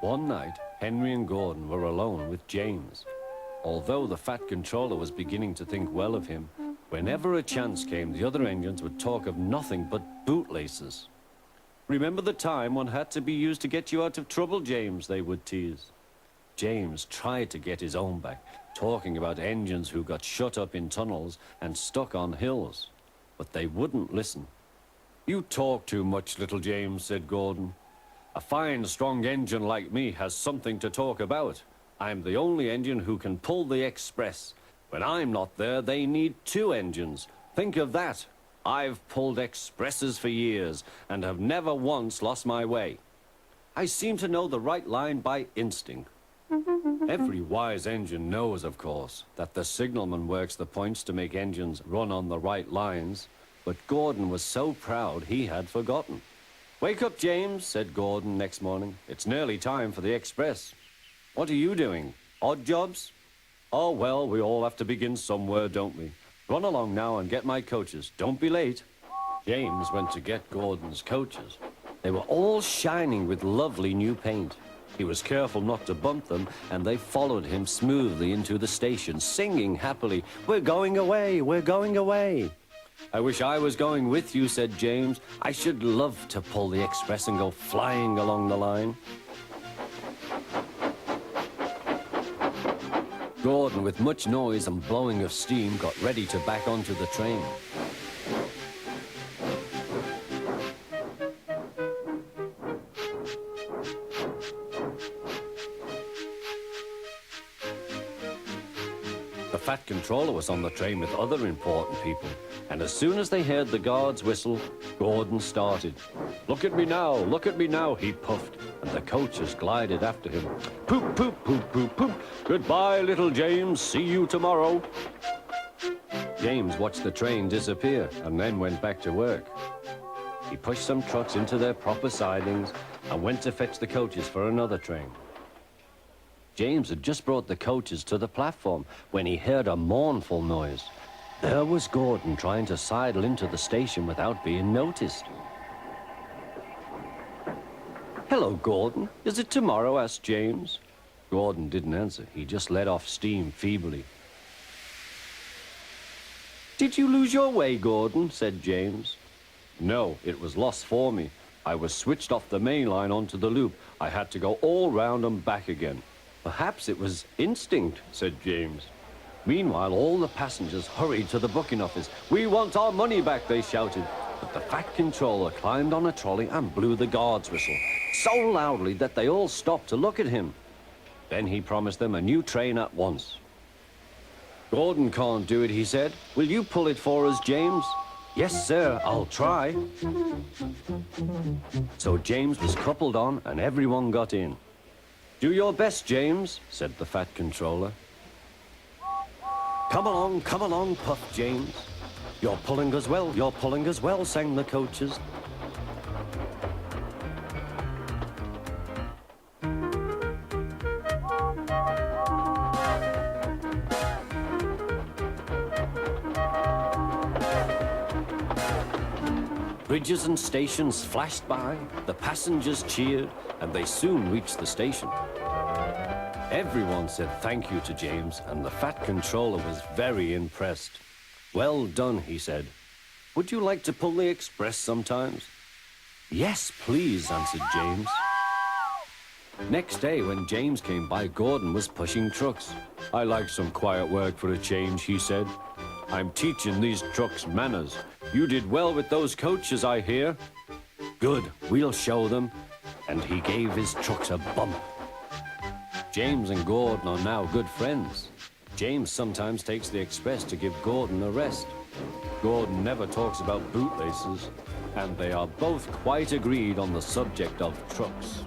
One night, Henry and Gordon were alone with James. Although the Fat Controller was beginning to think well of him, whenever a chance came, the other engines would talk of nothing but bootlaces. "Remember the time one had to be used to get you out of trouble, James," they would tease. James tried to get his own back, talking about engines who got shut up in tunnels and stuck on hills. But they wouldn't listen. "You talk too much, little James," said Gordon. "A fine, strong engine like me has something to talk about. I'm the only engine who can pull the express. When I'm not there, they need two engines. Think of that. I've pulled expresses for years and have never once lost my way. I seem to know the right line by instinct." Every wise engine knows, of course, that the signalman works the points to make engines run on the right lines, but Gordon was so proud he had forgotten. "Wake up, James," said Gordon next morning. "It's nearly time for the express." "What are you doing? Odd jobs?" "Oh, well, we all have to begin somewhere, don't we? Run along now and get my coaches. Don't be late." James went to get Gordon's coaches. They were all shining with lovely new paint. He was careful not to bump them, and they followed him smoothly into the station, singing happily, "We're going away, we're going away." "I wish I was going with you," said James. "I should love to pull the express and go flying along the line." Gordon, with much noise and blowing of steam, got ready to back onto the train. The Fat Controller was on the train with other important people, and as soon as they heard the guard's whistle, Gordon started. Look at me now," he puffed, and the coaches glided after him. "Poop, poop, poop, poop, poop. Goodbye, little James. See you tomorrow." James watched the train disappear and then went back to work. He pushed some trucks into their proper sidings and went to fetch the coaches for another train. James had just brought the coaches to the platform when he heard a mournful noise. There was Gordon trying to sidle into the station without being noticed. "Hello, Gordon. Is it tomorrow?" asked James. Gordon didn't answer. He just let off steam feebly. "Did you lose your way, Gordon?" said James. "No, it was lost for me. I was switched off the main line onto the loop. I had to go all round and back again." "Perhaps it was instinct," said James. Meanwhile, all the passengers hurried to the booking office. "We want our money back," they shouted. But the Fat Controller climbed on a trolley and blew the guard's whistle, so loudly that they all stopped to look at him. Then he promised them a new train at once. "Gordon can't do it," he said. "Will you pull it for us, James?" "Yes, sir, I'll try." So James was coupled on and everyone got in. "Do your best, James," said the Fat Controller. Come along, puffed James. You're pulling as well, sang the coaches. Bridges and stations flashed by, the passengers cheered, and they soon reached the station. Everyone said thank you to James, and the Fat Controller was very impressed. "Well done," he said. "Would you like to pull the express sometimes?" "Yes, please," answered James. Next day, when James came by, Gordon was pushing trucks. "I like some quiet work for a change," he said. "I'm teaching these trucks manners. You did well with those coaches, I hear." "Good, we'll show them." And he gave his trucks a bump. James and Gordon are now good friends. James sometimes takes the express to give Gordon a rest. Gordon never talks about bootlaces, and they are both quite agreed on the subject of trucks.